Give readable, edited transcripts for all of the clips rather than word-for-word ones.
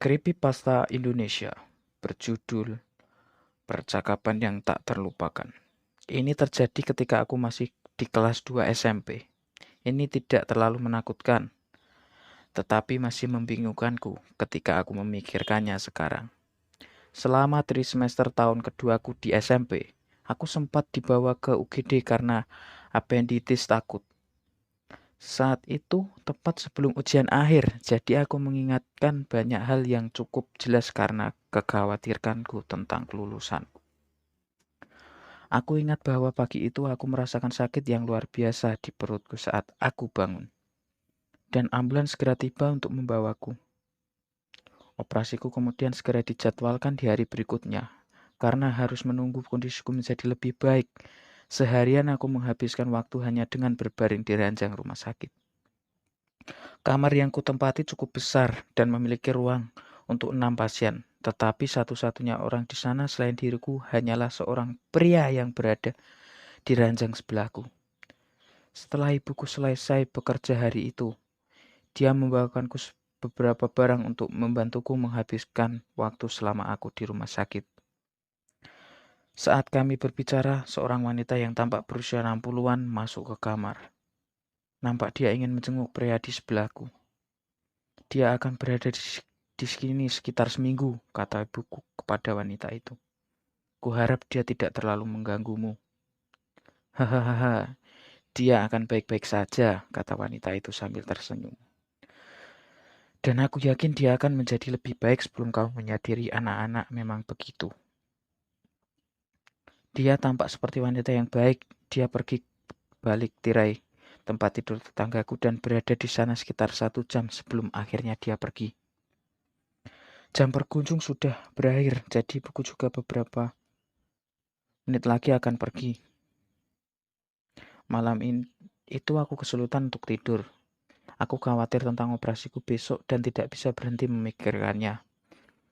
Creepypasta Indonesia berjudul Percakapan yang Tak Terlupakan. Ini terjadi ketika aku masih di kelas 2 SMP. Ini tidak terlalu menakutkan, tetapi masih membingungkanku ketika aku memikirkannya sekarang. Selama 3 semester tahun keduaku di SMP, aku sempat dibawa ke UGD karena appendicitis takut. Saat itu tepat sebelum ujian akhir, jadi aku mengingatkan banyak hal yang cukup jelas karena kekhawatiranku tentang kelulusan. Aku ingat bahwa pagi itu aku merasakan sakit yang luar biasa di perutku saat aku bangun. Dan ambulans segera tiba untuk membawaku. Operasiku kemudian segera dijadwalkan di hari berikutnya. Karena harus menunggu kondisiku menjadi lebih baik, seharian aku menghabiskan waktu hanya dengan berbaring di ranjang rumah sakit. Kamar yang kutempati cukup besar dan memiliki ruang untuk 6 pasien. Tetapi satu-satunya orang di sana selain diriku hanyalah seorang pria yang berada di ranjang sebelahku. Setelah ibuku selesai bekerja hari itu, dia membawakanku beberapa barang untuk membantuku menghabiskan waktu selama aku di rumah sakit. Saat kami berbicara, seorang wanita yang tampak berusia 60-an masuk ke kamar. Nampak dia ingin menjenguk pria di sebelahku. Dia akan berada di sini sekitar seminggu, kata ibuku kepada wanita itu. Kuharap dia tidak terlalu mengganggumu. Hahaha, dia akan baik-baik saja, kata wanita itu sambil tersenyum. Dan aku yakin dia akan menjadi lebih baik sebelum kau menyadari anak-anak memang begitu. Dia tampak seperti wanita yang baik. Dia pergi balik tirai tempat tidur tetanggaku dan berada di sana sekitar 1 jam sebelum akhirnya dia pergi. Jam berkunjung sudah berakhir, jadi buku juga beberapa menit lagi akan pergi. Malam itu aku kesulitan untuk tidur. Aku khawatir tentang operasiku besok dan tidak bisa berhenti memikirkannya.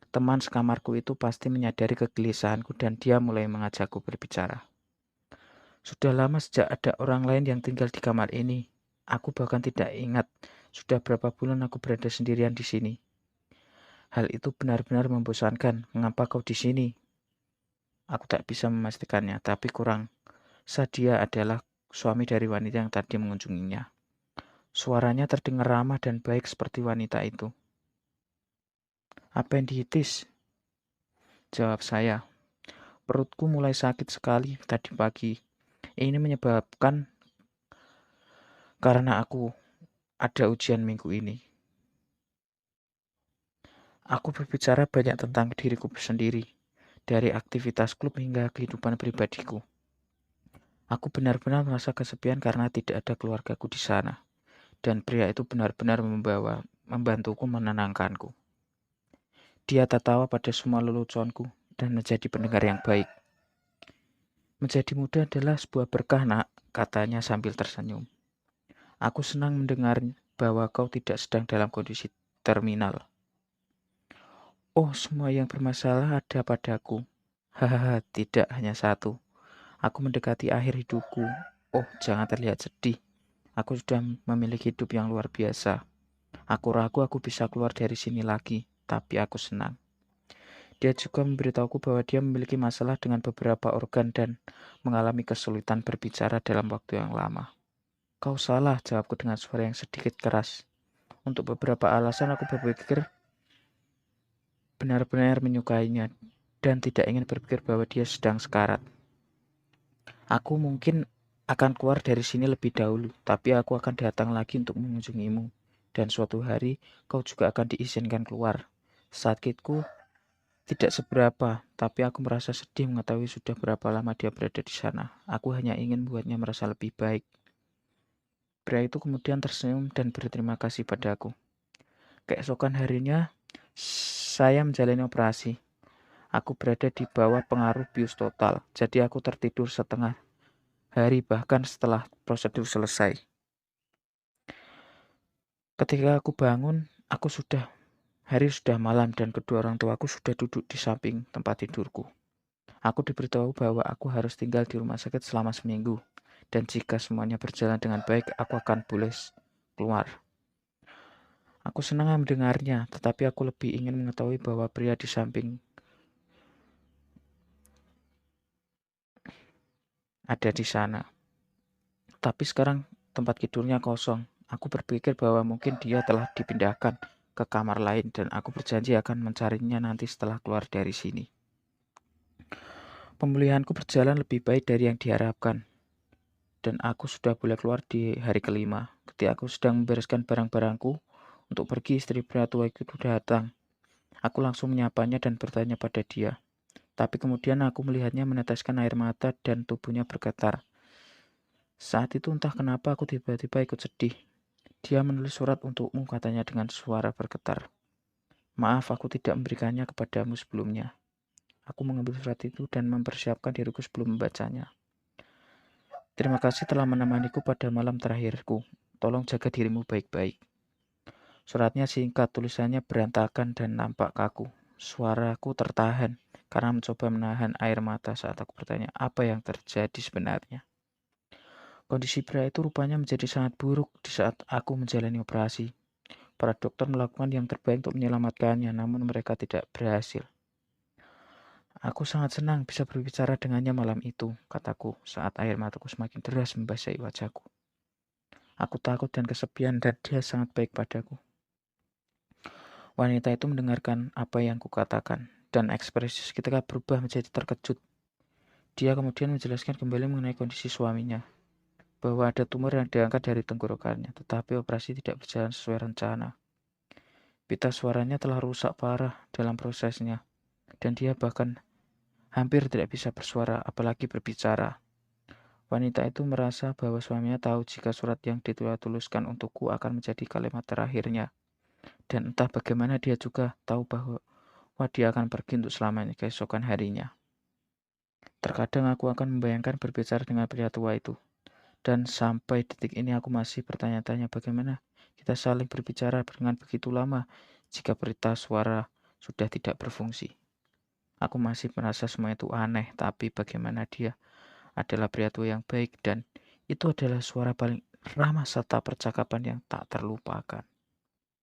Teman sekamarku itu pasti menyadari kegelisahanku dan dia mulai mengajakku berbicara. Sudah lama sejak ada orang lain yang tinggal di kamar ini. Aku bahkan tidak ingat sudah berapa bulan aku berada sendirian di sini. Hal itu benar-benar membosankan. Mengapa kau di sini? Aku tak bisa memastikannya, tapi kurang. Dia adalah suami dari wanita yang tadi mengunjunginya. Suaranya terdengar ramah dan baik seperti wanita itu. Appendicitis, jawab saya. Perutku mulai sakit sekali tadi pagi. Ini menyebabkan karena aku ada ujian minggu ini. Aku berbicara banyak tentang diriku sendiri, dari aktivitas klub hingga kehidupan pribadiku. Aku benar-benar merasa kesepian karena tidak ada keluargaku di sana. Dan pria itu benar-benar membantuku menenangkanku. Dia tertawa pada semua leluconku dan menjadi pendengar yang baik. Menjadi muda adalah sebuah berkah, nak, katanya sambil tersenyum. Aku senang mendengar bahwa kau tidak sedang dalam kondisi terminal. Oh, semua yang bermasalah ada padaku. Hahaha, tidak hanya satu. Aku mendekati akhir hidupku. Oh, jangan terlihat sedih. Aku sudah memiliki hidup yang luar biasa. Aku ragu aku bisa keluar dari sini lagi, tapi aku senang. Dia juga memberitahuku bahwa dia memiliki masalah dengan beberapa organ dan mengalami kesulitan berbicara dalam waktu yang lama. Kau salah, jawabku dengan suara yang sedikit keras. Untuk beberapa alasan aku berpikir benar-benar menyukainya dan tidak ingin berpikir bahwa dia sedang sekarat. Aku mungkin akan keluar dari sini lebih dahulu, tapi aku akan datang lagi untuk mengunjungimu. Dan suatu hari kau juga akan diizinkan keluar. Sakitku tidak seberapa, tapi aku merasa sedih mengetahui sudah berapa lama dia berada di sana. Aku hanya ingin membuatnya merasa lebih baik. Pria itu kemudian tersenyum dan berterima kasih padaku. Keesokan harinya, saya menjalani operasi. Aku berada di bawah pengaruh bius total, jadi aku tertidur setengah hari bahkan setelah prosedur selesai. Ketika aku bangun, hari sudah malam dan kedua orang tuaku sudah duduk di samping tempat tidurku. Aku diberitahu bahwa aku harus tinggal di rumah sakit selama seminggu, dan jika semuanya berjalan dengan baik, aku akan boleh keluar. Aku senang mendengarnya, tetapi aku lebih ingin mengetahui bahwa pria di samping ada di sana. Tapi sekarang tempat tidurnya kosong. Aku berpikir bahwa mungkin dia telah dipindahkan ke kamar lain dan aku berjanji akan mencarinya nanti setelah keluar dari sini. Pemulihanku berjalan lebih baik dari yang diharapkan dan aku sudah boleh keluar di hari kelima. Ketika aku sedang membereskan barang-barangku untuk pergi, istri pria tua itu datang. Aku langsung menyapanya dan bertanya pada dia. Tapi kemudian aku melihatnya meneteskan air mata dan tubuhnya bergetar. Saat itu entah kenapa aku tiba-tiba ikut sedih. Dia menulis surat untukmu, katanya dengan suara bergetar. Maaf, aku tidak memberikannya kepadamu sebelumnya. Aku mengambil surat itu dan mempersiapkan diriku sebelum membacanya. Terima kasih telah menemaniku pada malam terakhirku. Tolong jaga dirimu baik-baik. Suratnya singkat, tulisannya berantakan dan nampak kaku. Suaraku tertahan karena mencoba menahan air mata saat aku bertanya apa yang terjadi sebenarnya. Kondisi pria itu rupanya menjadi sangat buruk di saat aku menjalani operasi. Para dokter melakukan yang terbaik untuk menyelamatkannya, namun mereka tidak berhasil. Aku sangat senang bisa berbicara dengannya malam itu, kataku saat air mataku semakin deras membasahi wajahku. Aku takut dan kesepian dan dia sangat baik padaku. Wanita itu mendengarkan apa yang kukatakan dan ekspresi seketika berubah menjadi terkejut. Dia kemudian menjelaskan kembali mengenai kondisi suaminya, bahwa ada tumor yang diangkat dari tenggorokannya, tetapi operasi tidak berjalan sesuai rencana. Pita suaranya telah rusak parah dalam prosesnya, dan dia bahkan hampir tidak bisa bersuara, apalagi berbicara. Wanita itu merasa bahwa suaminya tahu jika surat yang dituliskan untukku akan menjadi kalimat terakhirnya. Dan entah bagaimana dia juga tahu bahwa dia akan pergi untuk selamanya keesokan harinya. Terkadang aku akan membayangkan berbicara dengan pria tua itu. Dan sampai detik ini aku masih bertanya-tanya bagaimana kita saling berbicara dengan begitu lama jika berita suara sudah tidak berfungsi. Aku masih merasa semua itu aneh, tapi bagaimana dia adalah pria tua yang baik dan itu adalah suara paling ramah serta percakapan yang tak terlupakan.